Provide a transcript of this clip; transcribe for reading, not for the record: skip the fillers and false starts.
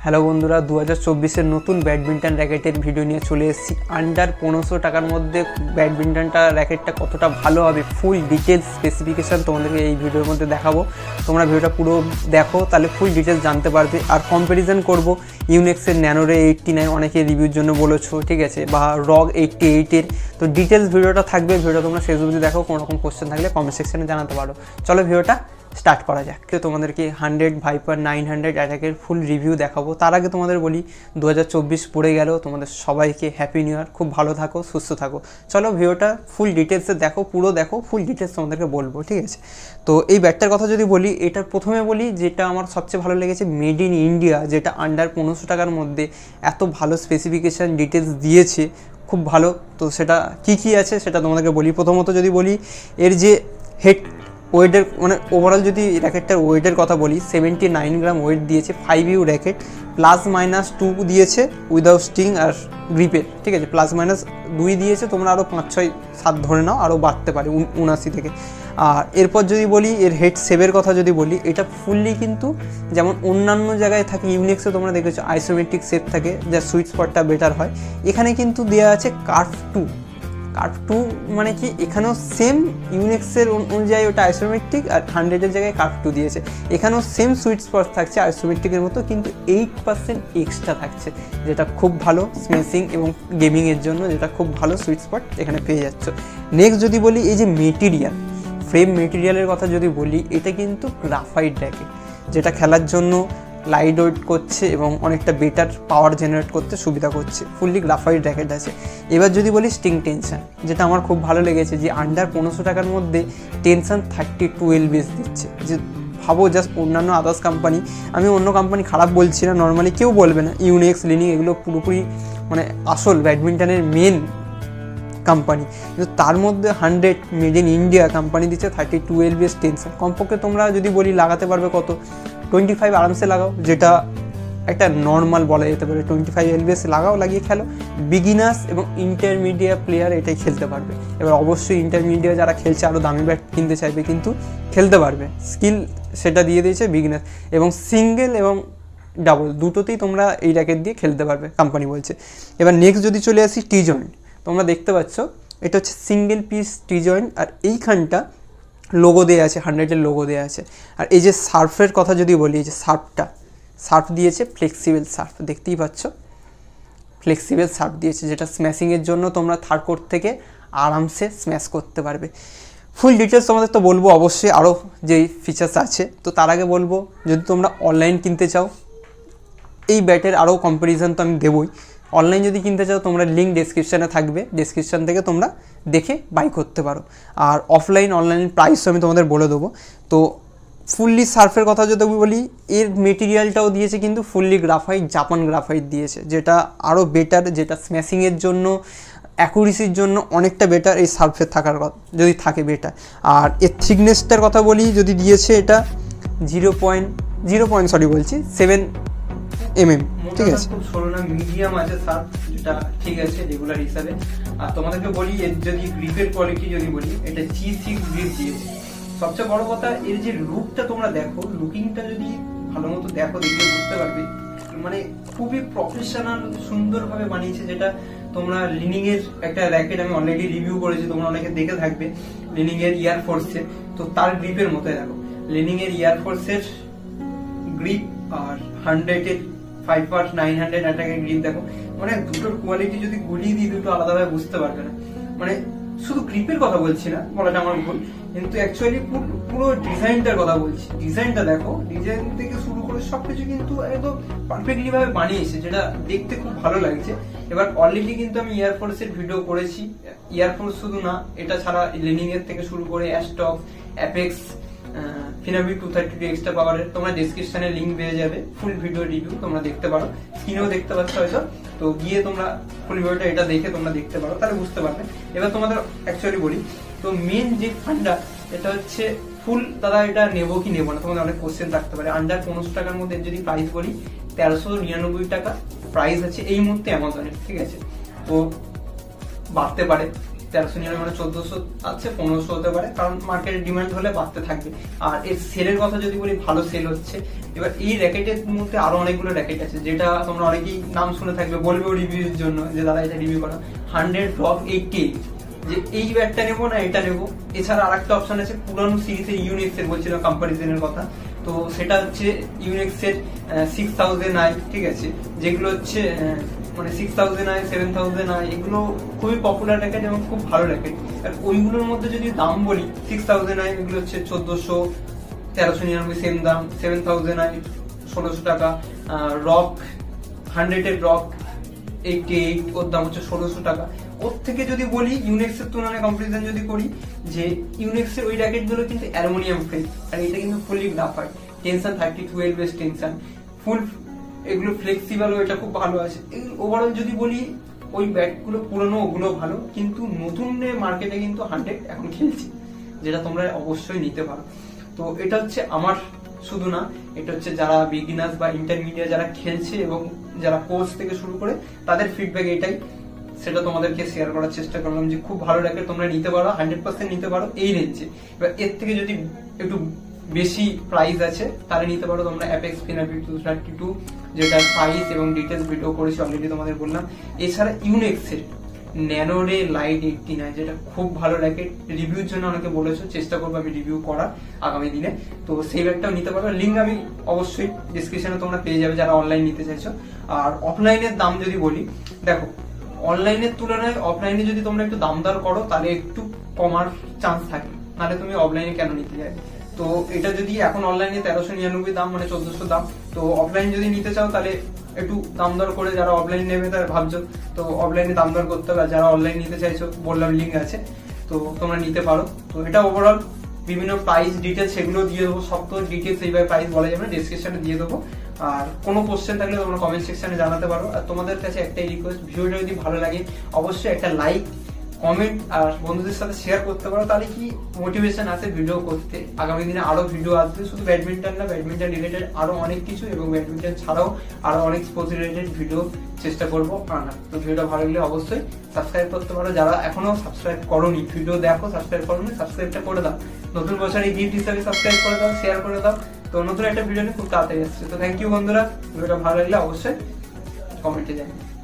Hello বন্ধুরা, 2024-এর নতুন badminton র্যাকেটের video নিয়ে চলে এসেছি। আন্ডার 1500 টাকার মধ্যে ব্যাডমিন্টনটা র্যাকেটটা কতটা ভালো হবে, ফুল ডিটেলস স্পেসিফিকেশান তোমাদেরকে এই ভিডিওর মধ্যে দেখাবো। তোমরা ভিডিওটা পুরো দেখো, তাহলে ফুল ডিটেলস জানতে পারবে। আর কম্প্যারিজন করবো ইউনেক্সের ন্যানোরে 89 অনেকে রিভিউর জন্য বলেছো, ঠিক আছে, বা রগ 88-এর। তো ডিটেলস ভিডিওটা থাকবে, ভিডিওটা তোমরা শেষ অবধি দেখো। কোনো রকম কোশ্চেন থাকলে কমেন্ট সেকশনে জানাতে পারো। চলো ভিডিওটা স্টার্ট করা যাক। তোমাদেরকে 100 ভাইপার 900 অ্যাটাকের ফুল রিভিউ দেখাবো। তার আগে তোমাদের বলি 2024 পড়ে গেল, তোমাদের সবাইকে হ্যাপি নিউ ইয়ার। খুব ভালো থাকো, সুস্থ থাকো। চলো ভিডিওটা ফুল ডিটেলসে দেখো, পুরো দেখো, ফুল ডিটেলস তোমাদেরকে বলবো, ঠিক আছে। তো এই ব্যাটটার কথা যদি বলি, এটার প্রথমে বলি যেটা আমার সবচেয়ে ভালো লেগেছে, মেড ইন ইন্ডিয়া, যেটা আন্ডার 1500 টাকার মধ্যে এত ভালো স্পেসিফিকেশান ডিটেলস দিয়েছে, খুব ভালো। তো সেটা কী আছে সেটা তোমাদেরকে বলি। প্রথমত যদি বলি, এর যে হেড ওয়েটের, মানে ওভারঅল যদি র্যাকেটটার ওয়েটের কথা বলি, 79 গ্রাম ওয়েট দিয়েছে। 5U র্যাকেট, +-2 দিয়েছে উইদাউট স্টিং আর গ্রিপের, ঠিক আছে। +-2 দিয়েছে, তোমরা আরও 5, 6, 7 ধরে নাও, আরও বাড়তে পারে 79 থেকে। আর এরপর যদি বলি এর হেড সেভের কথা যদি বলি, এটা ফুললি কিন্তু যেমন অন্যান্য জায়গায় থাকে, ইউনেক্সে তোমরা দেখেছো আইসোমেট্রিক সেভ থাকে, যার সুইট স্পটটা বেটার হয়। এখানে কিন্তু দেওয়া আছে কার্ভ 2 মানে কি, এখানেও সেম ইউনেক্সের অনুযায়ী ওটা আইসোমেট্রিক, আর 100-এর জায়গায় কার্ভ 2 দিয়েছে। এখানেও সেম সুইট স্পট থাকছে আইসোমেট্রিকের মতো, কিন্তু 8% এক্সট্রা থাকছে, যেটা খুব ভালো স্ম্যাশিং এবং গেমিংয়ের জন্য, যেটা খুব ভালো সুইট স্পট এখানে পেয়ে যাচ্ছ। নেক্সট যদি বলি, এই যে মেটেরিয়াল, ফ্রেম মেটেরিয়ালের কথা যদি বলি, এটা কিন্তু গ্রাফাইট র্যাকেট, যেটা খেলার জন্য লাইট ওয়েট করছে এবং অনেকটা বেটার পাওয়ার জেনারেট করতে সুবিধা করছে। ফুললি গ্রাফাইট র্যাকেট আছে। এবার যদি বলি স্টিং টেনশন, যেটা আমার খুব ভালো লেগেছে, যে আন্ডার 1500 টাকার মধ্যে টেনশন 32 LBS দিচ্ছে। যে ভাবো, জাস্ট অন্যান্য আদার্স কোম্পানি, আমি অন্য কোম্পানি খারাপ বলছি না, নর্মালি কেউ বলবে না, ইউনেক্স, লিনিং এগুলো পুরোপুরি মানে আসল ব্যাডমিন্টনের মেন কোম্পানি, কিন্তু তার মধ্যে 100 মেড ইন ইন্ডিয়া কোম্পানি দিচ্ছে 32 LBS টেনশন। কমপক্ষে তোমরা যদি বলি লাগাতে পারবে কত, 25 আরামসে লাগাও, যেটা একটা নর্মাল বলা যেতে পারে। 25 LBS লাগাও, লাগিয়ে খেলো। বিগিনার্স এবং ইন্টারমিডিয়েট প্লেয়ার এটাই খেলতে পারবে। এবার অবশ্যই ইন্টারমিডিয়েট যারা খেলছে, আরও দামি ব্যাট কিনতে চাইবে, কিন্তু খেলতে পারবে, স্কিল সেটা দিয়ে দিয়েছে বিগিনার্স। এবং সিঙ্গেল এবং ডাবল দুটোতেই তোমরা এই র্যাকেট দিয়ে খেলতে পারবে, কোম্পানি বলছে। এবার নেক্সট যদি চলে আসি টি জয়েন্ট, তোমরা দেখতে পাচ্ছ এটা হচ্ছে সিঙ্গেল পিস টি জয়েন্ট, আর এইখানটা লোগো দেওয়া আছে, 100-এর লোগো দেওয়া আছে। আর এই যে সার্ফের কথা যদি বলি, এই যে সার্ফ দিয়েছে, ফ্লেক্সিবল সার্ফ, দেখতেই পাচ্ছ, ফ্লেক্সিবল সার্ফ দিয়েছে, যেটা স্ম্যাশিংয়ের জন্য তোমরা থার্ড কোর্ট থেকে আরামসে স্ম্যাশ করতে পারবে। ফুল ডিটেলস তোমাদের তো বলবো অবশ্যই, আরও যেই ফিচার্স আছে। তো তার আগে বলবো, যদি তোমরা অনলাইন কিনতে চাও, এই ব্যাটের আরও কম্প্যারিজন তো আমি দেবই। অনলাইন যদি কিনতে চাও, তোমরা লিঙ্ক ডেসক্রিপশানে থাকবে, ডেসক্রিপশান থেকে তোমরা দেখে বাই করতে পারো। আর অনলাইন প্রাইসও আমি তোমাদের বলে দেবো। তো ফুললি সার্ফের কথা যদি বলি, এর মেটেরিয়ালটাও দিয়েছে কিন্তু ফুললি গ্রাফাইট, জাপান গ্রাফাইট দিয়েছে, যেটা আরও বেটার, যেটা স্ম্যাশিংয়ের জন্য, অ্যাকুরেসির জন্য অনেকটা বেটার এই সার্ফের থাকার কথা, যদি থাকে বেটার। আর এর থিকনেসটার কথা বলি, যদি দিয়েছে এটা 7 mm, ঠিক আছে, খুব সরু না, মিডিয়াম আছে সার্ফ, যেটা ঠিক আছে রেগুলার হিসাবে। আর তোমাদেরকে বলি, এর যদি গ্রিপের কোয়ালিটি যদি বলি, এটা G6 গ্রিপ দিয়েছে। সবচেয়ে বড় কথা, এর যে লুকটা তোমরা দেখো, লুকিংটা যদি ভালো মতো দেখো, দেখলে বুঝতে পারবে, মানে খুবই প্রফেশনাল, সুন্দরভাবে বানিয়েছে। যেটা তোমরা লিনিং এর একটা র্যাকেট আমি অলরেডি রিভিউ করেছি, তোমরা অনেকে দেখে থাকবে, লিনিং এর এয়ারফোর্সের, তো তার গ্রিপের মতোই দেখো, লিনিং এর এয়ারফোর্সের গ্রিপ আর 100-এর 5/900 অ্যাটাকের গ্রিপ দেখো, মানে দুটোর কোয়ালিটি যদি গুলিয়ে দিই, দুটো আলাদাভাবে বুঝতে পারবে না। মানে শুধু গ্রিপের কথা বলছি না, বলাটা আমার ভুল, কিন্তু অ্যাকচুয়ালি পুরো ডিজাইনটার কথা বলছি। ডিজাইনটা দেখো, ডিজাইন থেকে শুরু করে সবকিছু কিন্তু একদম পারফেক্টলি ভাবে বানিয়েছে, যেটা দেখতে খুব ভালো লাগছে। এবার অলরেডি কিন্তু আমি এয়ারফোর্সের ভিডিও করেছি, এয়ারফোর্স শুধু না, এটা ছাড়া লিনিং এর থেকে শুরু করে অ্যাস্টক, অ্যাপেক্স, ফিনাবি 232 এক্সট্রা পাওয়ারের, তোমরা ডেসক্রিপশনে লিঙ্ক পেয়ে যাবে, ফুল ভিডিও রিভিউ তোমরা দেখতে পারো, স্ক্রিনেও দেখতে পাচ্ছ হয়তো। তো গিয়ে তোমরা ফুল ভিডিওটা এটা দেখে তোমরা দেখতে পারো, তাহলে বুঝতে পারবে। এবার তোমাদের অ্যাকচুয়ালি বলি, তো মেন যে ফান্ডা, এটা হচ্ছে ফুল, দাদা এটা নেবো কি নেবো না, তোমাদের অনেক কোশ্চেন থাকতে পারে। আন্ডার 1500 টাকার মধ্যে যদি প্রাইস বলি, 1399 টাকা প্রাইস আছে এই মুহূর্তে অ্যামাজনে, ঠিক আছে। তো বাড়তে পারে, 1399 মানে 1400 আছে, 1500 হতে পারে, কারণ মার্কেটের ডিমান্ড হলে বাড়তে থাকবে। আর এর সেলের কথা যদি বলি, ভালো সেল হচ্ছে। এবার এই র্যাকেটের মধ্যে আরো অনেকগুলো র্যাকেট আছে, যেটা তোমরা অনেকেই নাম শুনে থাকবে, বলবেও রিভিউর জন্য যে দাদা এটা রিভিউ করা। 100 ড্রপ 88, যে এই ব্যাটটা নেবো না এটা নেবো। এছাড়া আরেকটা অপশন আছে পুরানো সিরিজের ইউনিক্স এর, বলছিলাম কম্পারিজনের কথা, তো সেটা হচ্ছে ইউনিক্স এর 6000i, ঠিক আছে, যেগুলো হচ্ছে মানে 6000i, 7000i, এগুলো খুবই পপুলার র্যাকেট এবং খুব ভালো র্যাকেট। আর ওইগুলোর মধ্যে যদি দাম বলি, 6000i এগুলো হচ্ছে 1400, 1399 সেম দাম, 7000i 1600 টাকা, রক 100 এর রক 88 ওর দাম হচ্ছে 1600 টাকা। ওর থেকে যদি বলি ইউনিক্স এর তুলনায় কম্পারিজন যদি করি, যে ইউনিক্স এর ওই র্যাকেট গুলো কিন্তু অ্যালুমিনিয়াম ফ্রেম, আর এটা কিন্তু ফুলি গ্রাফাইট, টেনশন 32 বেস টেনশন, ফুল এগুলো ফ্লেক্সিবল, এটা খুব ভালো আছে। ওভারঅল যদি বলি ওই ব্যাট গুলো পুরনো ওগুলো ভালো, কিন্তু নতুন মার্কেটে কিন্তু 100 এখন খেলছে, যেটা তোমরা অবশ্যই নিতে পারো। তো এটা হচ্ছে আমার শুধু না, এটা হচ্ছে যারা বিগিনার্স বা ইন্টারমিডিয়েট যারা খেলছে এবং যারা কোর্স থেকে শুরু করে তাদের ফিডব্যাক এটাই, সেটা তোমাদেরকে শেয়ার করার চেষ্টা করলাম যে খুব ভালো র্যাকেট তোমরা নিতে পারো, 100% নিতে পারো এই রেঞ্জে। এবার এর থেকে যদি একটু বেশি প্রাইস আছে তাহলে নিতে পারো তোমরা অ্যাপেক্স স্পিনার 232, যেটা প্রাইস এবং ডিটেলস ভিডিও করেছি অলরেডি, তোমাদের বললাম। এছাড়া ইউনিক্স এর ন্যানোরে লাইট 89, যেটা খুব ভালো র্যাকেট, রিভিউর জন্য অনেকে বলেছো, চেষ্টা করবো আমি রিভিউ করার আগামী দিনে। তো সেই ব্যাগটাও নিতে পারো, লিঙ্ক আমি অবশ্যই ডিসক্রিপশনে তোমরা পেয়ে যাবে যারা অনলাইন নিতে চাইছো। আর অফলাইনের দাম যদি বলি, দেখো অনলাইনের তুলনায় অফলাইনে যদি তোমরা একটু দাম দর করো তাহলে একটু কমার চান্স থাকে, নাহলে তুমি অফলাইনে কেন নিতে যাবে। তো এটা যদি এখন অনলাইনে 1399 দাম, মানে 1400 দাম, তো অফলাইন যদি নিতে চাও তাহলে একটু দাম দর করে, যারা অফলাইন নেবে তারা ভাবছো তো অফলাইনে দাম দর করতে হবে, আর যারা অনলাইন নিতে চাইছো বললাম লিঙ্ক আছে, তো তোমরা নিতে পারো। তো এটা ওভারঅল বিভিন্ন প্রাইস ডিটেলস সেগুলো দিয়ে দেবো, সব তো ডিটেলস এইভাবে প্রাইস বলা যাবে না, ডেসক্রিপশনে দিয়ে দেবো। আর কোনো কোশ্চেন থাকলে তোমরা কমেন্ট সেকশনে জানাতে পারো। আর তোমাদের কাছে একটাই রিকোয়েস্ট, ভিডিওটা যদি ভালো লাগে অবশ্যই একটা লাইক, কমেন্ট আর বন্ধুদের সাথে শেয়ার করতে পারো, তাহলে কি মোটিভেশন আসে ভিডিও করতে। আগামী দিনে আরো ভিডিও আসবে, শুধু ব্যাডমিন্টন না, ব্যাডমিন্টন রিলেটেড আরো অনেক কিছু, এবং ব্যাডমিন্টন ছাড়াও আরো অনেক স্পোর্টস রিলেটেড ভিডিও চেষ্টা করবো আনার। তো ভিডিওটা ভালো লাগলে অবশ্যই সাবস্ক্রাইব করতে পারো, যারা এখনো সাবস্ক্রাইব করোনি, ভিডিও দেখো সাবস্ক্রাইব করোনি, সাবস্ক্রাইবটা করে দাও। নতুন বছরে গিফট হিসাবে সাবস্ক্রাইব করে দাও, শেয়ার করে দাও। তো নতুন একটা ভিডিও নিয়ে খুব তাড়াতাড়ি আসছে। তো থ্যাংক ইউ বন্ধুরা, ভিডিওটা ভালো লাগলে অবশ্যই কমেন্টে জানাবে।